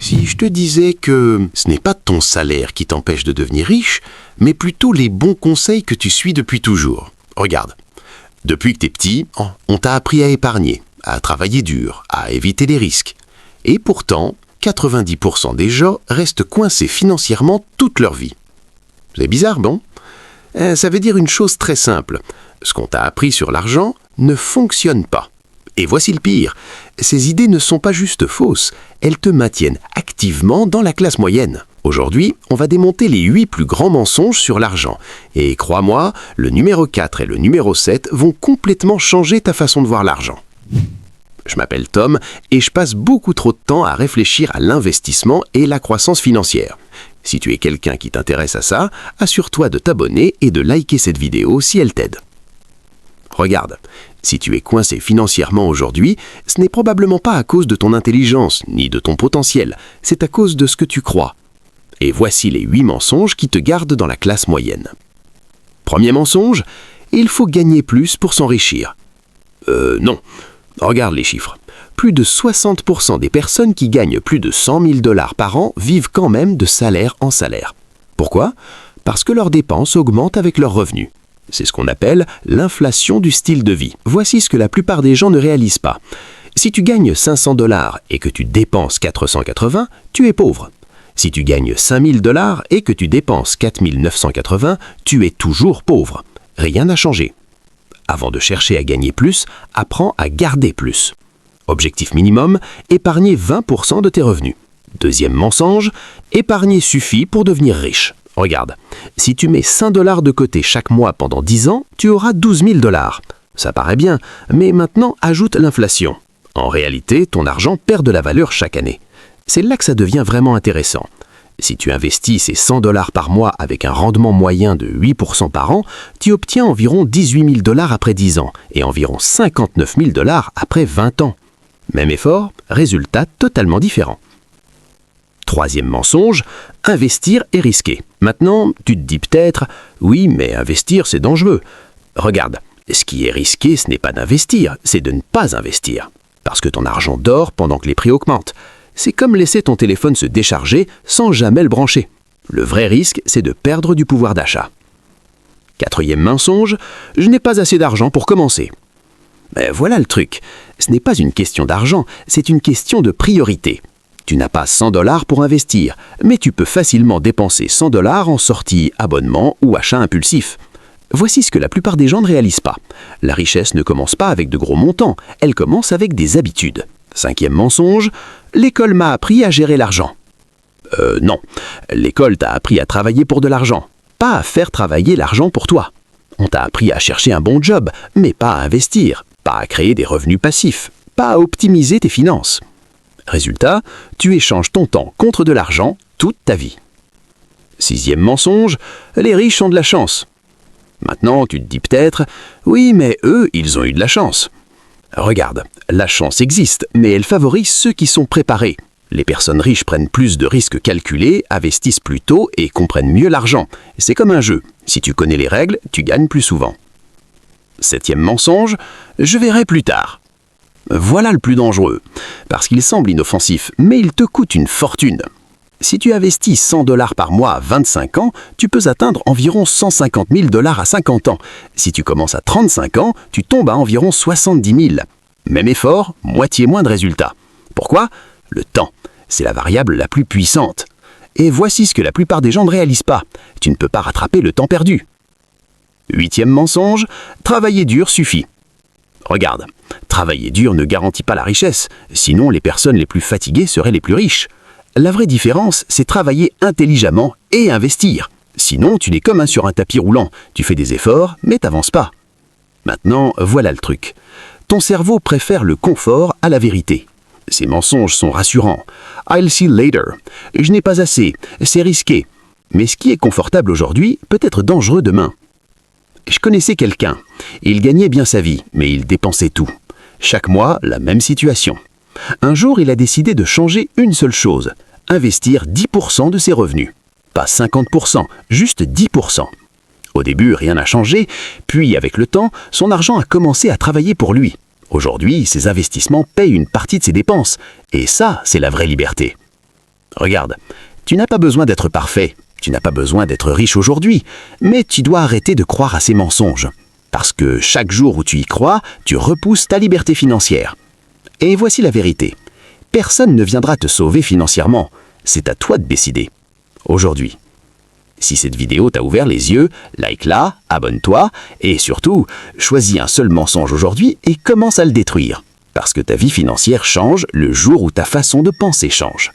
Si je te disais que ce n'est pas ton salaire qui t'empêche de devenir riche, mais plutôt les bons conseils que tu suis depuis toujours. Regarde, depuis que t'es petit, on t'a appris à épargner, à travailler dur, à éviter les risques. Et pourtant, 90% des gens restent coincés financièrement toute leur vie. C'est bizarre, bon ? Ça veut dire une chose très simple. Ce qu'on t'a appris sur l'argent ne fonctionne pas. Et voici le pire, ces idées ne sont pas juste fausses, elles te maintiennent activement dans la classe moyenne. Aujourd'hui, on va démonter les 8 plus grands mensonges sur l'argent. Et crois-moi, le numéro 4 et le numéro 7 vont complètement changer ta façon de voir l'argent. Je m'appelle Tom et je passe beaucoup trop de temps à réfléchir à l'investissement et la croissance financière. Si tu es quelqu'un qui t'intéresse à ça, assure-toi de t'abonner et de liker cette vidéo si elle t'aide. Regarde, si tu es coincé financièrement aujourd'hui, ce n'est probablement pas à cause de ton intelligence ni de ton potentiel, c'est à cause de ce que tu crois. Et voici les 8 mensonges qui te gardent dans la classe moyenne. Premier mensonge, il faut gagner plus pour s'enrichir. Non, regarde les chiffres. Plus de 60% des personnes qui gagnent plus de 100 000 $ par an vivent quand même de salaire en salaire. Pourquoi ? Parce que leurs dépenses augmentent avec leurs revenus. C'est ce qu'on appelle l'inflation du style de vie. Voici ce que la plupart des gens ne réalisent pas. Si tu gagnes 500 $ et que tu dépenses 480, tu es pauvre. Si tu gagnes 5000 $ et que tu dépenses 4980, tu es toujours pauvre. Rien n'a changé. Avant de chercher à gagner plus, apprends à garder plus. Objectif minimum, épargner 20% de tes revenus. Deuxième mensonge, épargner suffit pour devenir riche. Regarde, si tu mets 5 $ de côté chaque mois pendant 10 ans, tu auras 12 000 $. Ça paraît bien, mais maintenant ajoute l'inflation. En réalité, ton argent perd de la valeur chaque année. C'est là que ça devient vraiment intéressant. Si tu investis ces 100 $ par mois avec un rendement moyen de 8% par an, tu obtiens environ 18 000 $ après 10 ans et environ 59 000 $ après 20 ans. Même effort, résultat totalement différent. Troisième mensonge, investir est risqué. Maintenant, tu te dis peut-être, oui, mais investir c'est dangereux. Regarde, ce qui est risqué, ce n'est pas d'investir, c'est de ne pas investir. Parce que ton argent dort pendant que les prix augmentent. C'est comme laisser ton téléphone se décharger sans jamais le brancher. Le vrai risque, c'est de perdre du pouvoir d'achat. Quatrième mensonge, je n'ai pas assez d'argent pour commencer. Mais voilà le truc, ce n'est pas une question d'argent, c'est une question de priorité. Tu n'as pas 100 $ pour investir, mais tu peux facilement dépenser 100 $ en sortie, abonnement ou achat impulsif. Voici ce que la plupart des gens ne réalisent pas. La richesse ne commence pas avec de gros montants, elle commence avec des habitudes. Cinquième mensonge, l'école m'a appris à gérer l'argent. Non, l'école t'a appris à travailler pour de l'argent, pas à faire travailler l'argent pour toi. On t'a appris à chercher un bon job, mais pas à investir, pas à créer des revenus passifs, pas à optimiser tes finances. Résultat, tu échanges ton temps contre de l'argent toute ta vie. Sixième mensonge, les riches ont de la chance. Maintenant, tu te dis peut-être, oui, mais eux, ils ont eu de la chance. Regarde, la chance existe, mais elle favorise ceux qui sont préparés. Les personnes riches prennent plus de risques calculés, investissent plus tôt et comprennent mieux l'argent. C'est comme un jeu. Si tu connais les règles, tu gagnes plus souvent. Septième mensonge, je verrai plus tard. Voilà le plus dangereux, parce qu'il semble inoffensif, mais il te coûte une fortune. Si tu investis 100 $ par mois à 25 ans, tu peux atteindre environ 150 000 $ à 50 ans. Si tu commences à 35 ans, tu tombes à environ 70 000. Même effort, moitié moins de résultats. Pourquoi ? Le temps, c'est la variable la plus puissante. Et voici ce que la plupart des gens ne réalisent pas. Tu ne peux pas rattraper le temps perdu. Huitième mensonge, travailler dur suffit. Regarde, travailler dur ne garantit pas la richesse, sinon les personnes les plus fatiguées seraient les plus riches. La vraie différence, c'est travailler intelligemment et investir. Sinon, tu n'es comme sur un tapis roulant, tu fais des efforts, mais t'avances pas. Maintenant, voilà le truc. Ton cerveau préfère le confort à la vérité. Ces mensonges sont rassurants. I'll see later. Je n'ai pas assez. C'est risqué. Mais ce qui est confortable aujourd'hui peut être dangereux demain. Je connaissais quelqu'un. Il gagnait bien sa vie, mais il dépensait tout. Chaque mois, la même situation. Un jour, il a décidé de changer une seule chose. Investir 10% de ses revenus. Pas 50%, juste 10%. Au début, rien n'a changé, puis avec le temps, son argent a commencé à travailler pour lui. Aujourd'hui, ses investissements payent une partie de ses dépenses. Et ça, c'est la vraie liberté. Regarde, tu n'as pas besoin d'être parfait, tu n'as pas besoin d'être riche aujourd'hui, mais tu dois arrêter de croire à ces mensonges. Parce que chaque jour où tu y crois, tu repousses ta liberté financière. Et voici la vérité. Personne ne viendra te sauver financièrement. C'est à toi de décider. Aujourd'hui. Si cette vidéo t'a ouvert les yeux, like-la, abonne-toi et surtout, choisis un seul mensonge aujourd'hui et commence à le détruire. Parce que ta vie financière change le jour où ta façon de penser change.